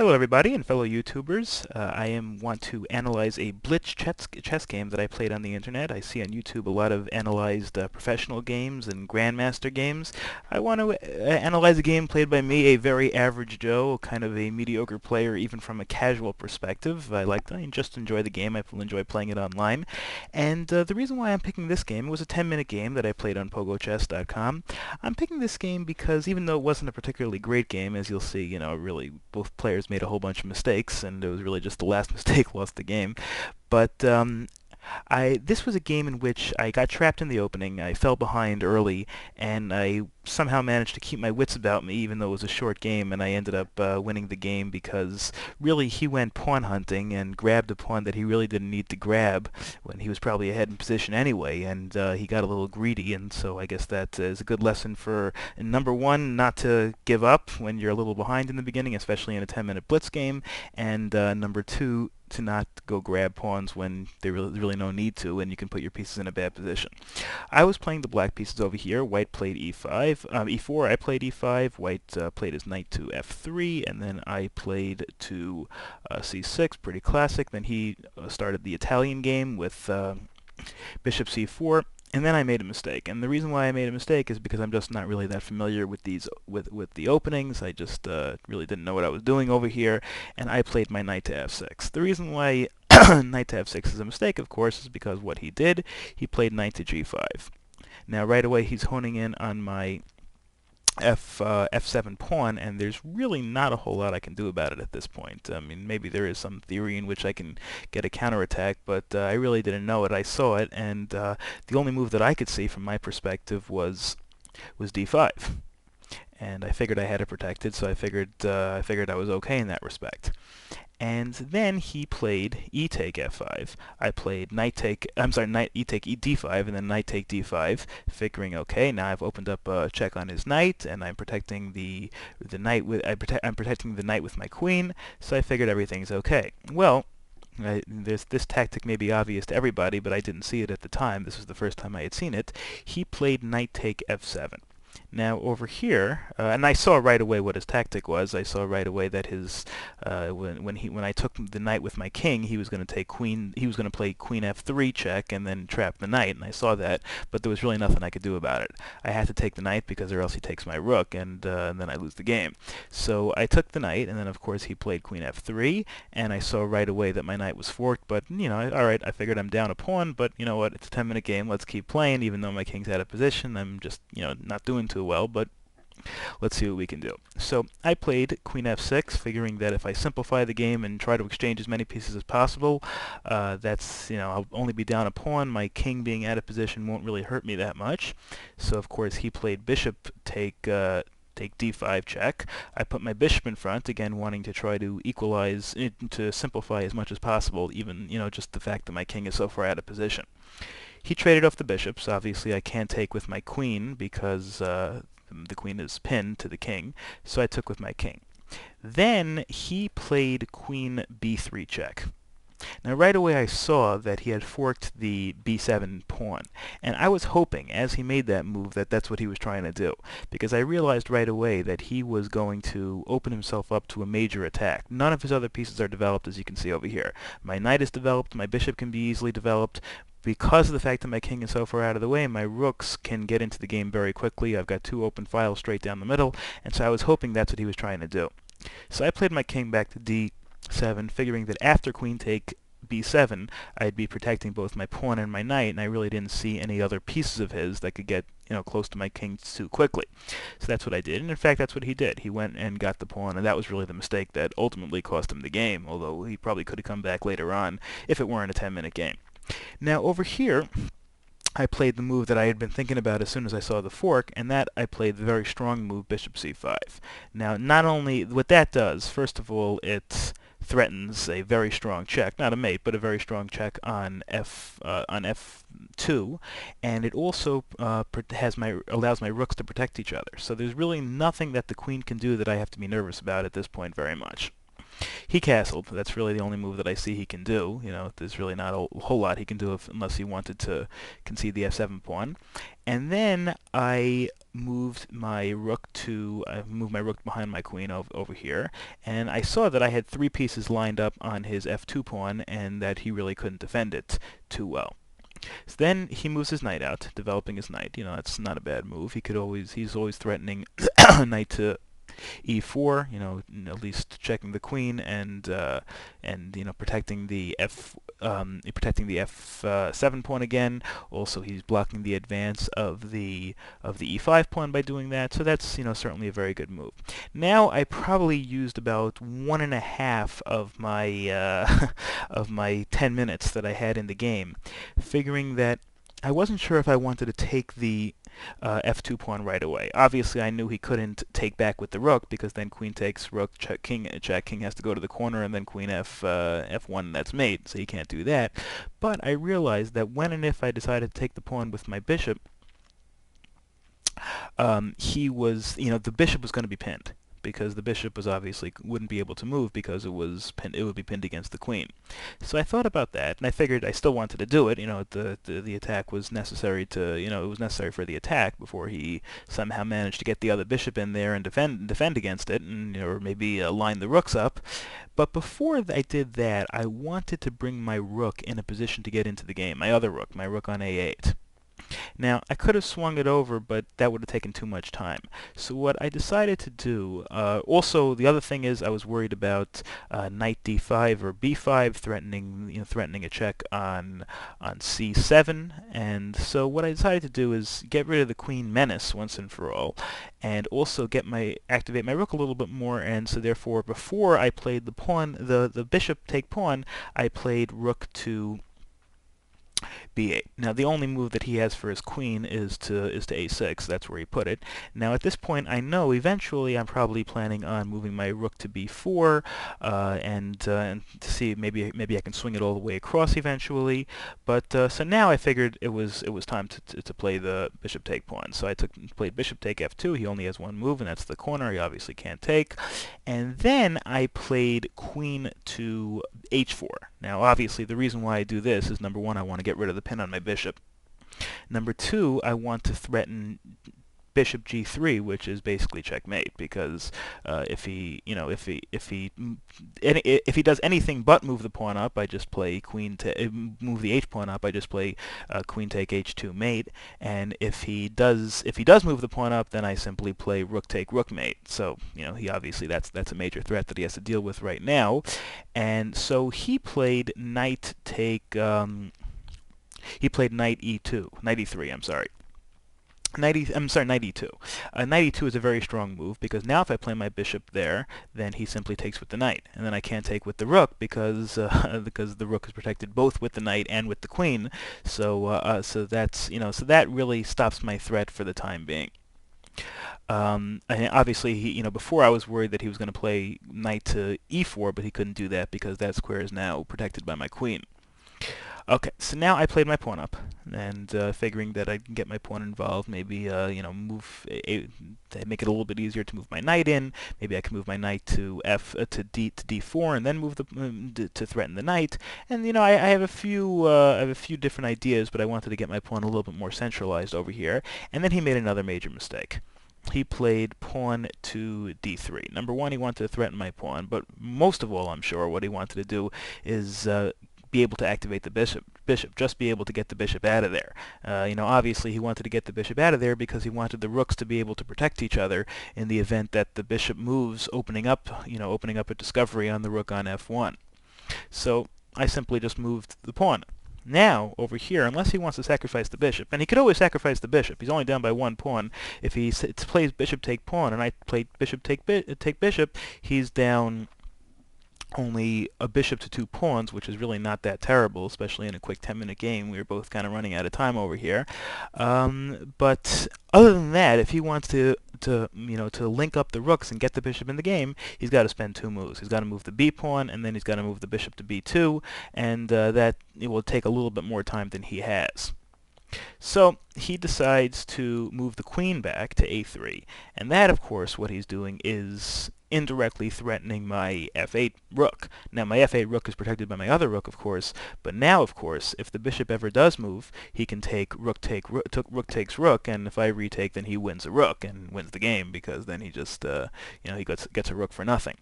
Hello everybody and fellow YouTubers. Want to analyze a Blitz chess game that I played on the internet. I see on YouTube a lot of analyzed professional games and grandmaster games. I want to analyze a game played by me, a very average Joe, kind of a mediocre player even from a casual perspective. I just enjoy the game. I enjoy playing it online. And the reason why I'm picking this game, it was a 10-minute game that I played on pogochess.com. I'm picking this game because even though it wasn't a particularly great game, as you'll see, really both players made a whole bunch of mistakes, and it was really just the last mistake lost the game. But this was a game in which I got trapped in the opening. I fell behind early, and I somehow managed to keep my wits about me, even though it was a short game, and I ended up winning the game because really he went pawn hunting and grabbed a pawn that he really didn't need to grab when he was probably ahead in position anyway, and he got a little greedy, and so I guess that is a good lesson for, number one, not to give up when you're a little behind in the beginning, especially in a 10-minute blitz game, and number two, to not go grab pawns when there's really no need to, and you can put your pieces in a bad position. I was playing the black pieces over here. White played e4. I played e5. White played his knight to f3, and then I played to c6. Pretty classic. Then he started the Italian game with bishop c4. And then I made a mistake, and the reason why I made a mistake is because I'm just not really that familiar with with the openings. I just really didn't know what I was doing over here, and I played my knight to f6. The reason why knight to f6 is a mistake, of course, is because what he did, he played knight to g5. Now right away he's honing in on my f7 pawn, and there's really not a whole lot I can do about it at this point. I mean, maybe there is some theory in which I can get a counterattack, but I really didn't know it. I saw it, and the only move that I could see from my perspective was d5. And I figured I had it protected, so I figured I was okay in that respect. And then he played e take f5. I played knight e take d5, and then knight take d5, figuring okay, now I've opened up a check on his knight, and I'm protecting the knight with I'm protecting the knight with my queen, so I figured everything's okay. Well, this tactic may be obvious to everybody, but I didn't see it at the time. This was the first time I had seen it. He played knight take f7. Now over here, and I saw right away what his tactic was. I saw right away that his when I took the knight with my king, he was going to take queen. He was going to play queen f3 check and then trap the knight, and I saw that. But there was really nothing I could do about it. I had to take the knight because or else he takes my rook, and then I lose the game. So I took the knight, and then of course he played queen f3, and I saw right away that my knight was forked. But all right, I figured I'm down a pawn, but you know what? It's a 10-minute game. Let's keep playing, even though my king's out of position. I'm just not doing too well, but let's see what we can do. So I played queen f6, figuring that if I simplify the game and try to exchange as many pieces as possible, I'll only be down a pawn. My king being out of position won't really hurt me that much. So of course he played bishop take d5 check. I put my bishop in front, again wanting to try to equalize, to simplify as much as possible, even just the fact that my king is so far out of position. He traded off the bishops. Obviously I can't take with my queen because the queen is pinned to the king, so I took with my king. Then he played queen b3 check. Now right away I saw that he had forked the b7 pawn, and I was hoping as he made that move that that's what he was trying to do, because I realized right away that he was going to open himself up to a major attack. None of his other pieces are developed, as you can see over here. My knight is developed, my bishop can be easily developed. Because of the fact that my king is so far out of the way, my rooks can get into the game very quickly. I've got two open files straight down the middle, and so I was hoping that's what he was trying to do. So I played my king back to d7, figuring that after queen take b7, I'd be protecting both my pawn and my knight, and I really didn't see any other pieces of his that could get close to my king too quickly. So that's what I did, and in fact that's what he did. He went and got the pawn, and that was really the mistake that ultimately cost him the game, although he probably could have come back later on if it weren't a 10-minute game. Now over here, I played the move that I had been thinking about as soon as I saw the fork, and that I played the very strong move bishop c5. Now not only what that does, first of all, it threatens a very strong check, not a mate, but a very strong check on f2, and it also allows my rooks to protect each other. So there's really nothing that the queen can do that I have to be nervous about at this point very much. He castled. That's really the only move that I see he can do. There's really not a whole lot he can do unless he wanted to concede the f7 pawn. And then I moved my rook behind my queen over here, and I saw that I had three pieces lined up on his f2 pawn, and that he really couldn't defend it too well. So then he moves his knight out, developing his knight. That's not a bad move. He's always threatening knight to e4, at least checking the queen and protecting the f7 pawn again. Also, he's blocking the advance of the e5 pawn by doing that. So that's certainly a very good move. Now I probably used about 1.5 of my of my 10 minutes that I had in the game, figuring that I wasn't sure if I wanted to take the f2 pawn right away. Obviously, I knew he couldn't take back with the rook, because then queen takes, rook, check, king has to go to the corner, and then queen f1, that's mate, so he can't do that. But I realized that when and if I decided to take the pawn with my bishop, the bishop was going to be pinned, because the bishop wouldn't be able to move because it would be pinned against the queen. So I thought about that, and I figured I still wanted to do it. The attack was necessary it was necessary for the attack before he somehow managed to get the other bishop in there and defend against it, and or maybe line the rooks up. But before I did that, I wanted to bring my rook in a position to get into the game. My other rook, my rook on a8. Now, I could have swung it over, but that would have taken too much time. So what I decided to do, also the other thing is I was worried about knight d5 or b5 threatening a check on c7, and so what I decided to do is get rid of the queen menace once and for all, and also activate my rook a little bit more. And so therefore, before I played the bishop take pawn, I played rook to b8. Now the only move that he has for his queen is to a6. That's where he put it. Now at this point, I know eventually I'm probably planning on moving my rook to b4, and to see maybe I can swing it all the way across eventually. But so now I figured it was time to play the bishop take pawn. So I played bishop take f2. He only has one move, and that's the corner. He obviously can't take. And then I played queen to h4. Now obviously the reason why I do this is, number one, I want to get rid of the pin on my bishop. Number two, I want to threaten bishop g3, which is basically checkmate, because if he does anything but move the pawn up, I just play move the h pawn up. I just play queen take h2 mate, and if he does move the pawn up, then I simply play rook take rook mate. So he obviously that's a major threat that he has to deal with right now, and so he played knight take. He played knight e3, I'm sorry. Knight e2. Knight e2 is a very strong move, because now if I play my bishop there, then he simply takes with the knight, and then I can't take with the rook because the rook is protected both with the knight and with the queen. So so that really stops my threat for the time being. And obviously, before I was worried that he was going to play knight to e4, but he couldn't do that because that square is now protected by my queen. Okay, so now I played my pawn up, and figuring that I can get my pawn involved, maybe make it a little bit easier to move my knight in. Maybe I can move my knight to d4, and then move to threaten the knight. And I have a few different ideas, but I wanted to get my pawn a little bit more centralized over here. And then he made another major mistake. He played pawn to d3. Number one, he wanted to threaten my pawn, but most of all, I'm sure, what he wanted to do is be able to activate the bishop, just be able to get the bishop out of there. Obviously he wanted to get the bishop out of there because he wanted the rooks to be able to protect each other in the event that the bishop moves, opening up a discovery on the rook on f1. So I simply just moved the pawn. Now, over here, unless he wants to sacrifice the bishop, and he could always sacrifice the bishop, he's only down by one pawn. If he plays bishop take pawn, and I play bishop take bishop, he's down only a bishop to 2 pawns, which is really not that terrible, especially in a quick 10-minute game. We were both kind of running out of time over here. But other than that, if he wants to link up the rooks and get the bishop in the game, he's got to spend 2 moves. He's got to move the b pawn, and then he's got to move the bishop to b2, and that it will take a little bit more time than he has. So he decides to move the queen back to a3, and that, of course, what he's doing is indirectly threatening my f8 rook. Now my f8 rook is protected by my other rook, of course, but now, of course, if the bishop ever does move, he can take rook takes rook, and if I retake, then he wins a rook and wins the game, because then he just he gets a rook for nothing.